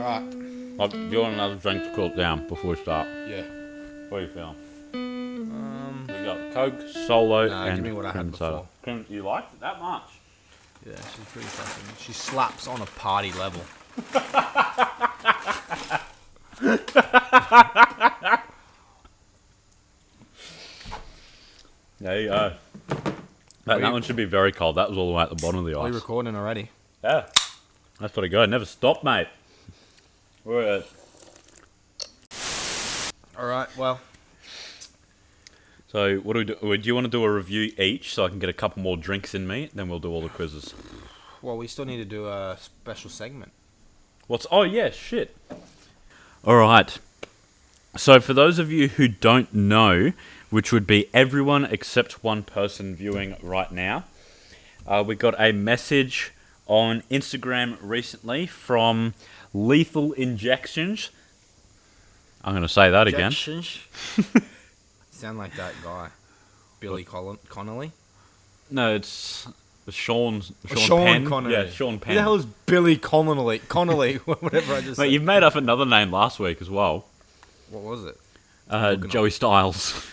Alright. Do you want another drink to cool it down before we start? Yeah. What are you feeling? We got Coke, Solo, No, and give me what I had cream soda. before. You liked it that much? Yeah, she's pretty fucking... She slaps on a party level. There you go. That one should be very cold. That was all the way at the bottom of the Are we ice. recording already? Yeah. That's pretty good. Never stop, mate. We're at... Alright, well... So, what do we do? Do you want to do a review each so I can get a couple more drinks in me? Then we'll do all the quizzes. Well, we still need to do a special segment. Oh, yeah, shit. Alright. So, for those of you who don't know, which would be everyone except one person viewing right now, we got a message on Instagram recently from Lethal Injections. I'm going to say that again. Injections? Sound like that guy. Billy Connolly? No, it's Sean Sean Penn. Connery. Yeah, Sean Who Penn. the hell is Billy Connolly? Connolly, whatever I just Mate, said. you've made up another name last week as well. What was it? Joey Styles.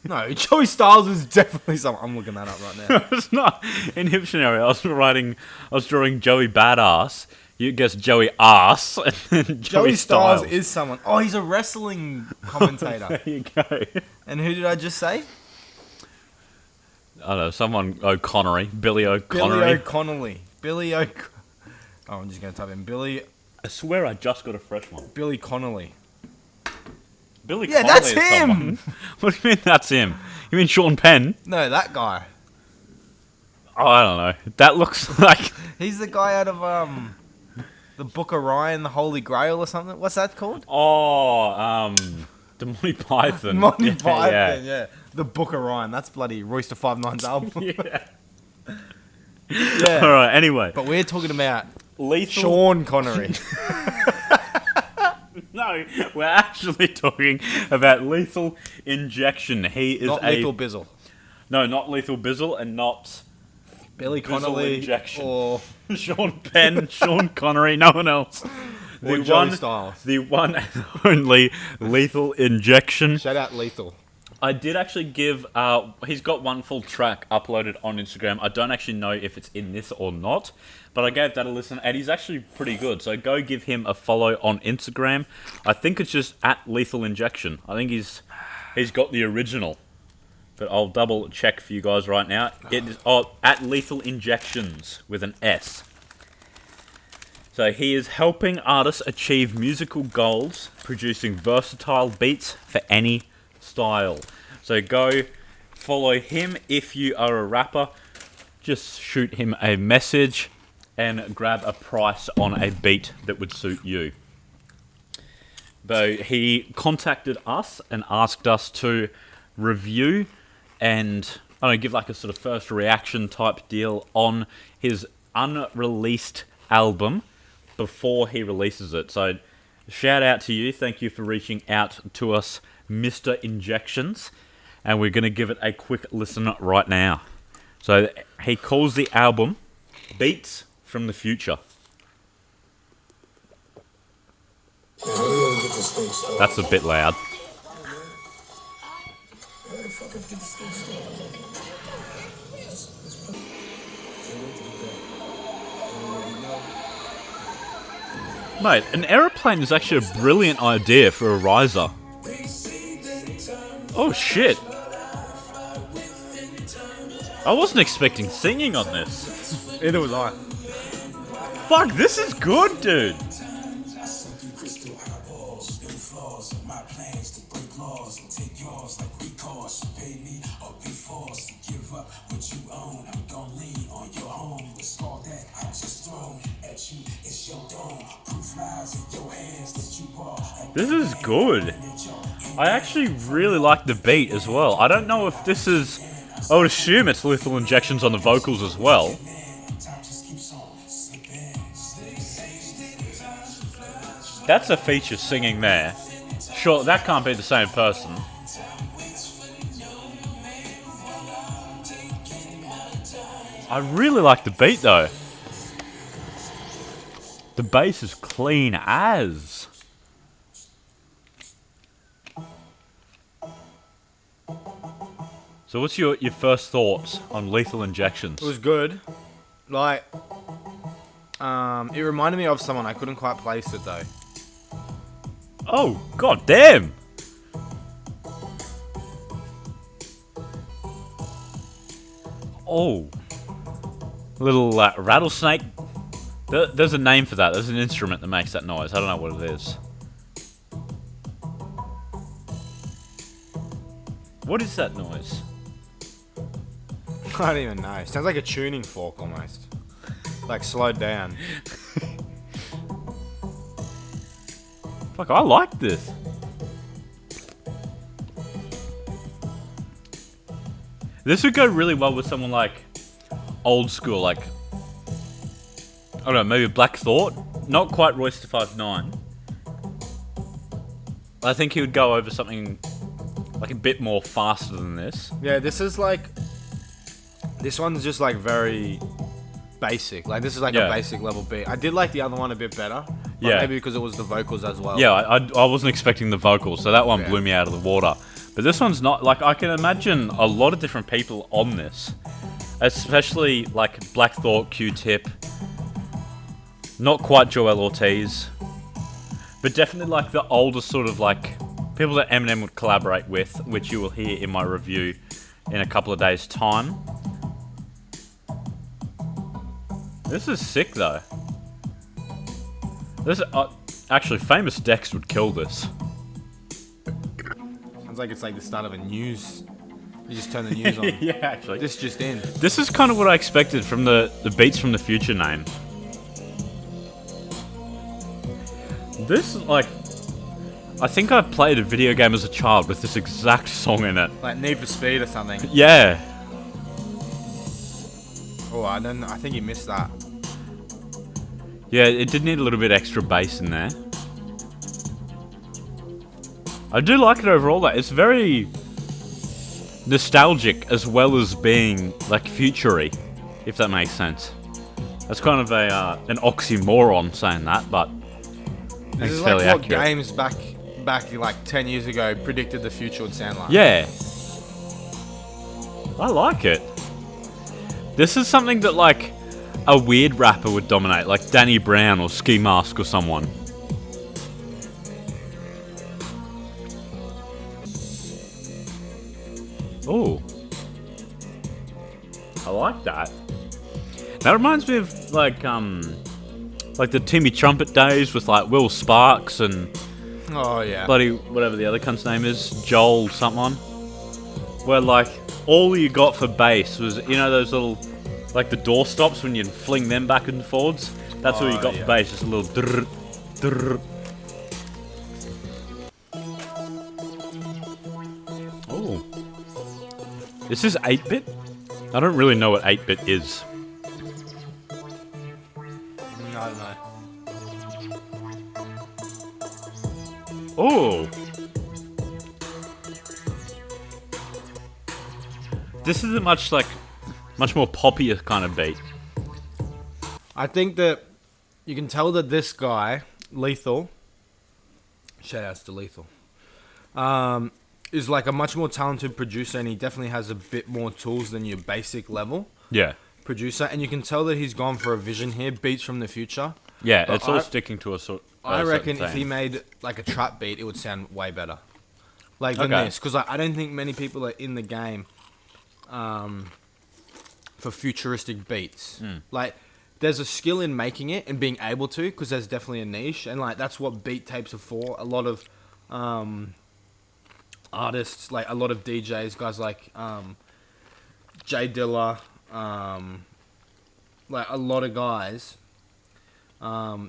No, Joey Styles is definitely someone. I'm looking that up right now. It's not in Dictionary. I was drawing Joey Badass. You guess Joey Ass, and then Joey Styles Styles is someone. Oh, he's a wrestling commentator. There you go. And who did I just say? I don't know, someone O'Connery. Billy Billy O'Connery. O'Connolly. Oh, I'm just going to type in Billy I swear I just got a fresh one. Connolly. Billy Yeah, Connolly that's is him! someone. What do you mean that's him? You mean Sean Penn? No, that guy. Oh, I don't know. That looks like... He's the guy out of the Book of Ryan, the Holy Grail or something. What's that called? Oh, the Monty Python. Monty Yeah, Python, yeah. The Book of Ryan. That's bloody Royster 59's album. Yeah. Yeah. All right, anyway. But we're talking about Lethal... Sean Connery. No, we're actually talking about Lethal Injection. He is Not Lethal Bizzle. No, not Lethal Bizzle and not Billy Bizzle Connolly Injection. or Sean Penn, Sean Connery, no one else. Or Joey Styles. The one and only Lethal Injection. Shout out Lethal. I did actually give... he's got one full track uploaded on Instagram. I don't actually know if it's in this or not, but I gave that a listen, and he's actually pretty good. So go give him a follow on Instagram. I think it's just at Lethal Injection. I think he's got the original, but I'll double check for you guys right now. It is at Lethal Injections with an S. So he is helping artists achieve musical goals, producing versatile beats for any style. So go follow him if you are a rapper. Just shoot him a message and grab a price on a beat that would suit you. Though he contacted us and asked us to review and give like a sort of first reaction type deal on his unreleased album before he releases it. So shout out to you. Thank you for reaching out to us, Mr. Injections. And we're going to give it a quick listen right now. So he calls the album Beats from the Future. That's a bit loud. Mate, an aeroplane is actually a brilliant idea for a riser. Oh shit. I wasn't expecting singing on this. Either was I. Fuck, this is good, dude. This is good. I actually really like the beat as well. I don't know if this is... I would assume it's Lethal Injections on the vocals as well. That's a feature singing there. Sure, that can't be the same person. I really like the beat though. The bass is clean as. So what's your first thoughts on Lethal Injections? It was good. Like, it reminded me of someone. I couldn't quite place it though. Oh, god damn! Oh. Little rattlesnake. There's a name for that. There's an instrument that makes that noise. I don't know what it is. What is that noise? I don't even know. Sounds like a tuning fork almost. Like slowed down. Fuck, I like this. This would go really well with someone like old school, like I don't know, maybe Black Thought. Not quite Royce da 5'9". I think he would go over something like a bit more faster than this. Yeah, this is like. This one's just like very basic. Like this is like a basic level beat. I did like the other one a bit better. But maybe because it was the vocals as well. Yeah, I wasn't expecting the vocals, so that one blew me out of the water. But this one's not, like, I can imagine a lot of different people on this. Especially, like, Black Thought, Q-Tip. Not quite Joel Ortiz. But definitely, like, the older sort of, like, people that Eminem would collaborate with, which you will hear in my review in a couple of days' time. This is sick, though. This actually, Famous Dex would kill this. Sounds like it's like the start of a news. You just turn the news on. Yeah, actually. This just in. This is kind of what I expected from the Beats from the Future name. This, like, I think I played a video game as a child with this exact song in it. Like Need for Speed or something. Yeah. Oh, I think you missed that. Yeah, it did need a little bit extra bass in there. I do like it overall, though. It's very nostalgic as well as being, like, future-y, if that makes sense. That's kind of an oxymoron saying that, but This is fairly like what accurate. games back like 10 years ago predicted the future would sound like. Yeah. I like it. This is something that, like, a weird rapper would dominate, like Danny Brown or Ski Mask or someone. Oh. I like that. That reminds me of, like the Timmy Trumpet days with, like, Will Sparks and Oh yeah. bloody whatever the other cunt's name is, Joel someone. Where, like, all you got for bass was, you know, those little, like, the door stops when you fling them back and forwards. That's all you got for bass, just a little drrr, drrr. Oh. This is 8-bit? I don't really know what 8-bit is. I don't know. Oh. This is a much more poppier kind of beat. I think that you can tell that this guy, Lethal, shout outs to Lethal, is like a much more talented producer, and he definitely has a bit more tools than your basic level Yeah. producer. And you can tell that he's gone for a vision here, beats from the future. Yeah, But it's all sticking to a sort. I reckon certain if he theme. made like a trap beat, it would sound way better. Like than this, because I don't think many people are in the game for futuristic beats. Like, there's a skill in making it and being able to, because there's definitely a niche, and like that's what beat tapes are for. A lot of artists, like a lot of DJs, guys like Jay Dilla, like a lot of guys.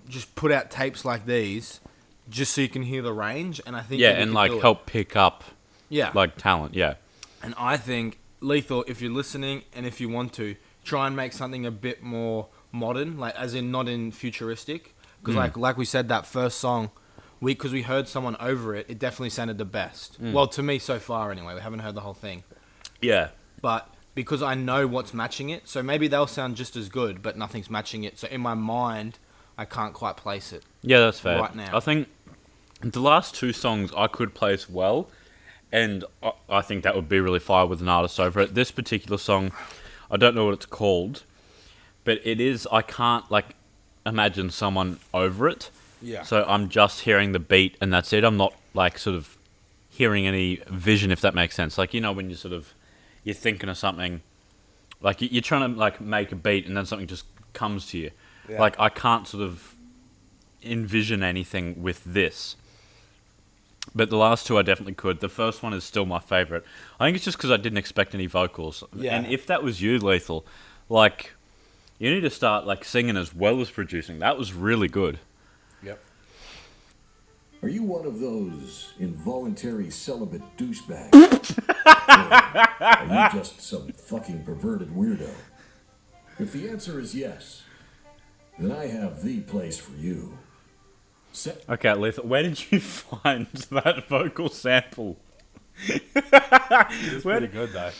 Just put out tapes like these, just so you can hear the range, and I think Yeah, that he and could like do it. help pick up Yeah, like talent. Yeah. and I think Lethal, if you're listening and if you want to, try and make something a bit more modern, like as in not in futuristic, because like we said, that first song, because we heard someone over it, it definitely sounded the best. Well, to me so far anyway. We haven't heard the whole thing, Yeah. but because I know what's matching it, so maybe they'll sound just as good, but nothing's matching it. So in my mind, I can't quite place it. Yeah, that's fair. Right now. I think the last two songs I could place well, and I think that would be really fire with an artist over it. This particular song, I don't know what it's called, but it is, I can't, like, imagine someone over it. Yeah. So I'm just hearing the beat and that's it. I'm not, like, sort of hearing any vision, if that makes sense. Like, you know, when you're thinking of something, like, you're trying to, like, make a beat and then something just comes to you. Yeah. Like, I can't sort of envision anything with this. But the last two I definitely could. The first one is still my favourite. I think it's just because I didn't expect any vocals. Yeah. And if that was you, Lethal, like, you need to start, like, singing as well as producing. That was really good. Yep. Are you one of those involuntary celibate douchebags? Or are you just some fucking perverted weirdo? If the answer is yes, then I have the place for you. Okay, Lethal, where did you find that vocal sample? It's pretty good though.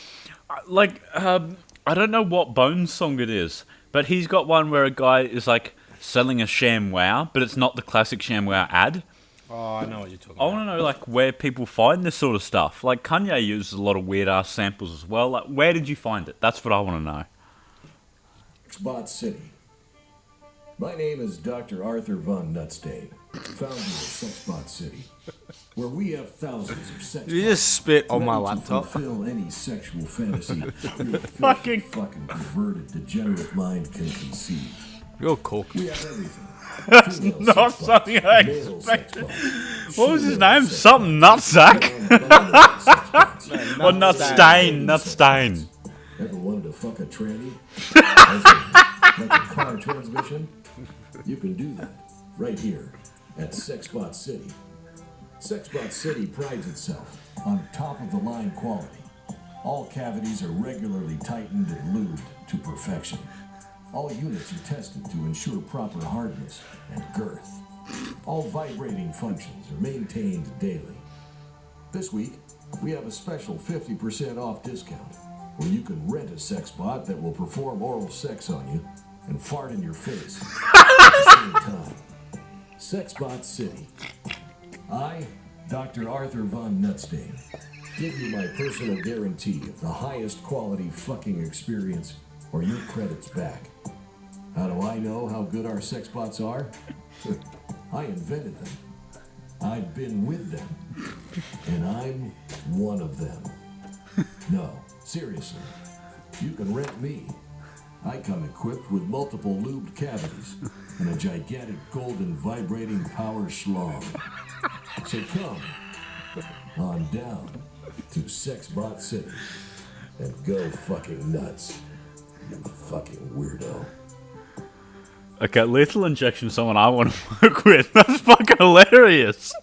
Like, I don't know what Bones song it is, but he's got one where a guy is, like, selling a ShamWow, but it's not the classic ShamWow ad. Oh, I know what you're talking I want to know, like, where people find this sort of stuff. Like, Kanye uses a lot of weird-ass samples as well. Like, where did you find it? That's what I want to know. Sexbot City. My name is Dr. Arthur Von Nutstein, founder of Sexbot City, where we have thousands of sex Did you just spit on my ready to laptop? fulfill any sexual fantasy your Fucking- fucking perverted, degenerate mind can conceive. You're cool. We have everything. That's Female not sex something bots, I male sex expected. bots, What was his female name? sex Something bots, Nutsack? non-binary sex bots. Or Nutstain. Nutstain. Ever wanted to fuck a tranny? Like a car transmission? You can do that right here at Sexbot City. Sexbot City prides itself on top-of-the-line quality. All cavities are regularly tightened and lubed to perfection. All units are tested to ensure proper hardness and girth. All vibrating functions are maintained daily. This week, we have a special 50% off discount where you can rent a sex bot that will perform oral sex on you and fart in your face at the same time. Sexbot City. I, Dr. Arthur Von Nutstein, give you my personal guarantee of the highest quality fucking experience or your credits back. How do I know how good our sex bots are? I invented them. I've been with them. And I'm one of them. No, seriously. You can rent me. I come equipped with multiple lubed cavities and a gigantic golden vibrating power schlong. So come on down to Sexbot City and go fucking nuts, you fucking weirdo. Okay, Lethal Injection is someone I want to work with. That's fucking hilarious.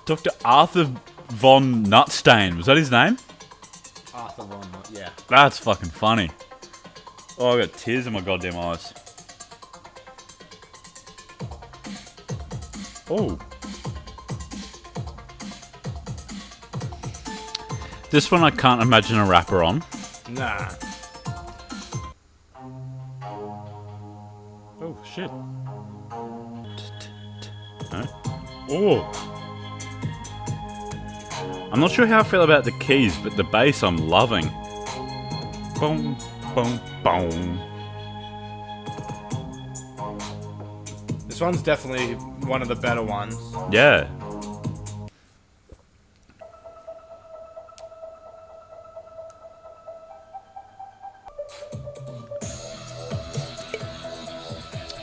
Dr. Arthur Von Nutstein. Was that his name? Arthur Von, yeah. That's fucking funny. Oh, I got tears in my goddamn eyes. Oh. This one I can't imagine a rapper on. Nah. Oh, shit. Huh? Oh. I'm not sure how I feel about the keys, but the bass I'm loving. Boom, boom, boom. This one's definitely one of the better ones. Yeah.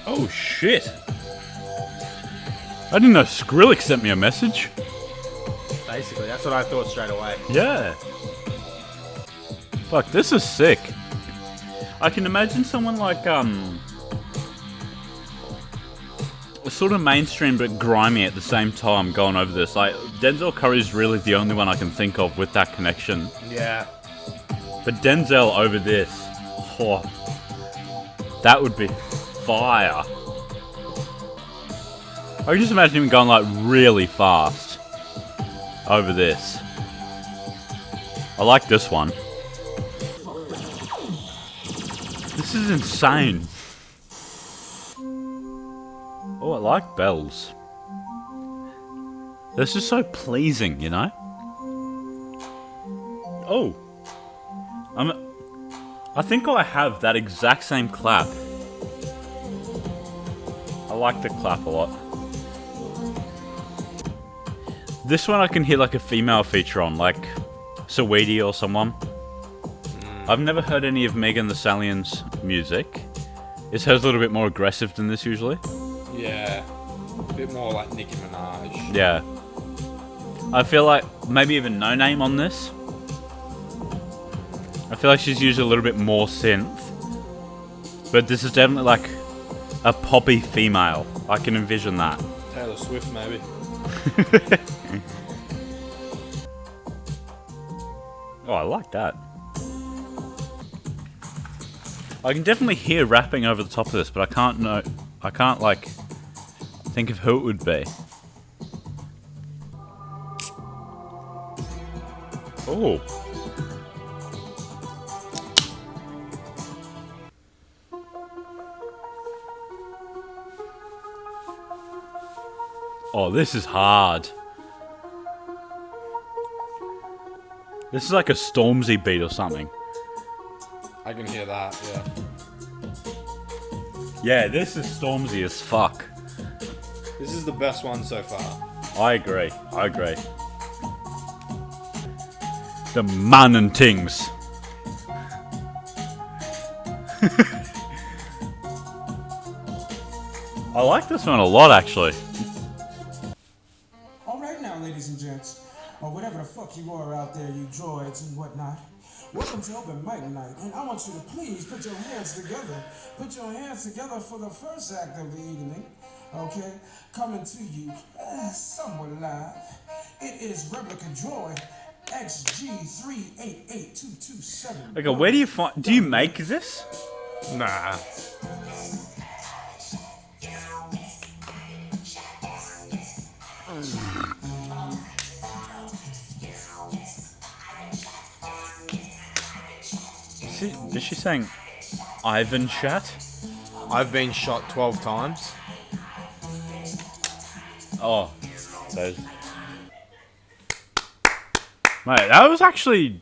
Oh shit! I didn't know Skrillex sent me a message. Basically, that's what I thought straight away. Yeah. Fuck, this is sick. I can imagine someone like, sort of mainstream but grimy at the same time going over this. Like, Denzel Curry's really the only one I can think of with that connection. Yeah. But Denzel over this, oh, that would be fire. I can just imagine him going like really fast over this. I like this one. This is insane. Oh, I like bells. This is so pleasing, you know? Oh. I think I have that exact same clap. I like the clap a lot. This one I can hear like a female feature on, like Saweetie or someone. I've never heard any of Megan Thee Stallion's music. Is hers a little bit more aggressive than this usually? Yeah. A bit more like Nicki Minaj. Yeah. I feel like maybe even No Name on this. I feel like she's used a little bit more synth. But this is definitely like a poppy female. I can envision that. Taylor Swift, maybe. Oh, I like that. I can definitely hear rapping over the top of this, but I can't like think of who it would be. Oh. Oh, this is hard. This is like a Stormzy beat or something. I can hear that, yeah. Yeah, this is Stormzy as fuck. This is the best one so far. I agree. The man and things. I like this one a lot, actually. All right now, ladies and gents, or whatever the fuck you are out there, you droids and whatnot. Welcome to Open Mic Night, and I want you to please put your hands together. Put your hands together for the first act of the evening, okay? Coming to you somewhat live. It is Replica Droid XG388227. Okay, where do you find... Do you make this? Nah. Is she saying Ivan chat? I've been shot 12 times. Oh, those. Mate, that was actually...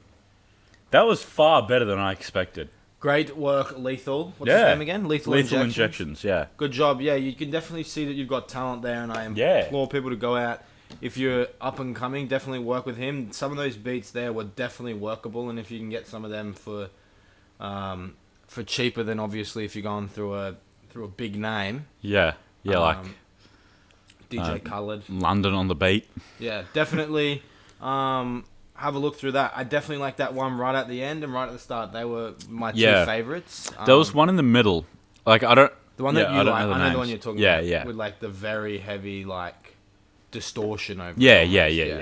That was far better than I expected. Great work, Lethal. What's his name again? Lethal Injections, yeah. Good job. Yeah, you can definitely see that you've got talent there, and I Yeah. implore people to go out. If you're up and coming, definitely work with him. Some of those beats there were definitely workable, and if you can get some of them for cheaper than obviously if you're going through a big name. Yeah, like DJ Khaled. London on the beat. Yeah, definitely have a look through that. I definitely like that one right at the end and right at the start. They were my two favorites. There was one in the middle. Like, I don't... The one that you like, I know the names. one you're talking Yeah, about. yeah. With like the very heavy like distortion over Yeah, it. yeah.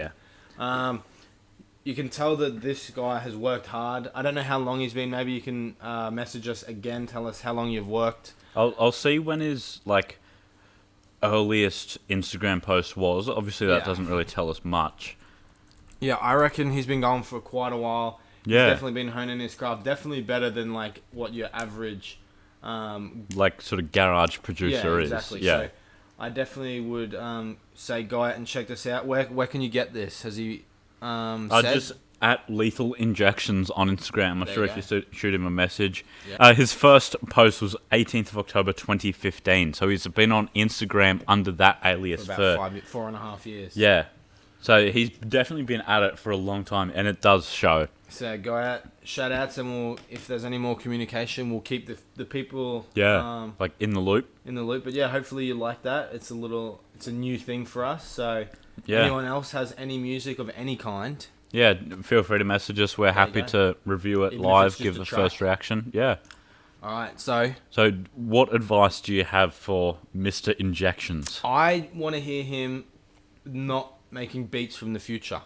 You can tell that this guy has worked hard. I don't know how long he's been. Maybe you can message us again. Tell us how long you've worked. I'll see when his like earliest Instagram post was. Obviously, that doesn't really tell us much. Yeah, I reckon he's been going for quite a while. Yeah, He's definitely been honing his craft. Definitely better than like what your average, like sort of garage producer exactly. is. Yeah, So I definitely would say go out and check this out. Where can you get this? Has he I said? just at Lethal Injections on Instagram. I'm There sure you if you shoot him a message. Yeah. His first post was 18th of October 2015. So he's been on Instagram under that alias for about 4.5 years. Yeah. So he's definitely been at it for a long time, and it does show. So go out, shout outs, and if there's any more communication, we'll keep the people Like in the loop. in the loop. But yeah, hopefully you like that. It's a new thing for us. So Yeah. anyone else has any music of any kind, Yeah, feel free to message us. We're happy go. to review it Even if live, it's just give a the track. first reaction. Yeah. all right. So So what advice do you have for Mr. Injections? I want to hear him not making beats from the future.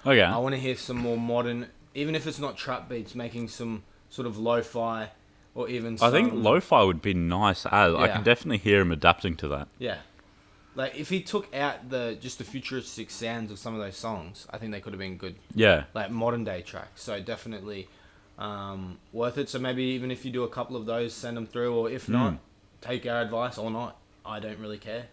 Okay. I want to hear some more modern, even if it's not trap beats, making some sort of lo-fi or even some... I think lo-fi would be nice as I Yeah. can definitely hear him adapting to that. Yeah. Like, if he took out the futuristic sounds of some of those songs, I think they could have been good, Yeah. like, modern-day tracks. So, definitely worth it. So maybe even if you do a couple of those, send them through, or if not, take our advice or not. I don't really care.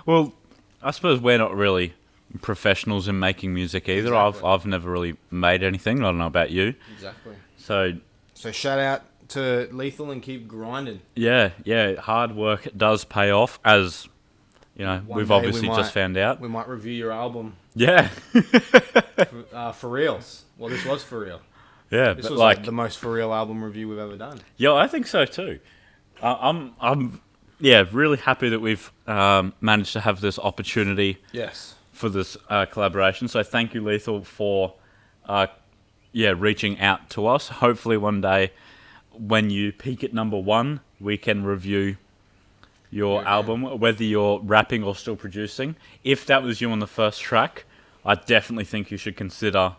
Well, I suppose we're not really professionals in making music either. Exactly. I've never really made anything. I don't know about you. Exactly. So So shout out to Lethal and keep grinding. yeah, hard work does pay off, as you know, One we've day obviously we just might- found out. We might review your album Yeah, for reals. Well, this was for real. yeah, This but was like the most for real album review we've ever done. yeah, I think so too. I'm really happy that we've managed to have this opportunity Yes. for this collaboration. So thank you, Lethal, for reaching out to us. Hopefully one day, when you peak at number 1, we can review your album, whether you're rapping or still producing. If that was you on the first track, I definitely think you should consider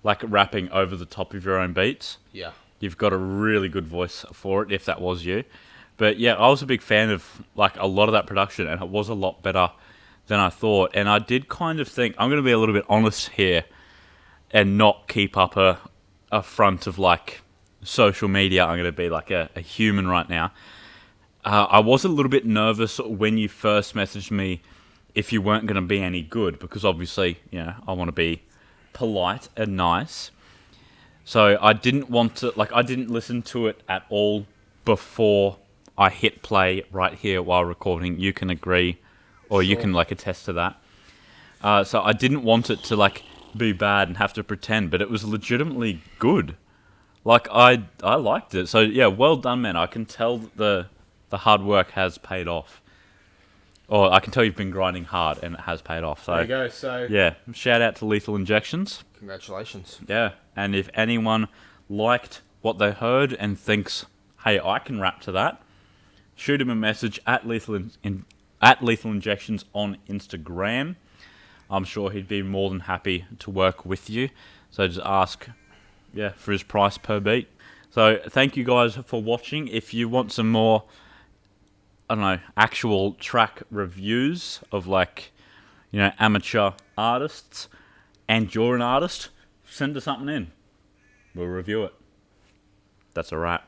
like rapping over the top of your own beats. Yeah. You've got a really good voice for it if that was you. But yeah, I was a big fan of like a lot of that production, and it was a lot better than I thought. And I did kind of think, I'm going to be a little bit honest here and not keep up a front of like social media. I'm going to be like a human right now. I was a little bit nervous when you first messaged me if you weren't going to be any good, because obviously, you know, I want to be polite and nice. So I didn't want to, like, I didn't listen to it at all before I hit play right here while recording. You can agree, or you can, like, attest to that. So I didn't want it to, like, be bad and have to pretend, but it was legitimately good. Like, I liked it. So, yeah, well done, man. I can tell the hard work has paid off. Or I can tell you've been grinding hard, and it has paid off. So There you go. So yeah, shout out to Lethal Injections. congratulations. Yeah, and if anyone liked what they heard and thinks, hey, I can rap to that, shoot him a message at Lethal Injections on Instagram. I'm sure he'd be more than happy to work with you. So just ask, for his price per beat. So thank you guys for watching. If you want some more, I don't know, actual track reviews of like, you know, amateur artists, and you're an artist, send us something in. We'll review it. That's a wrap.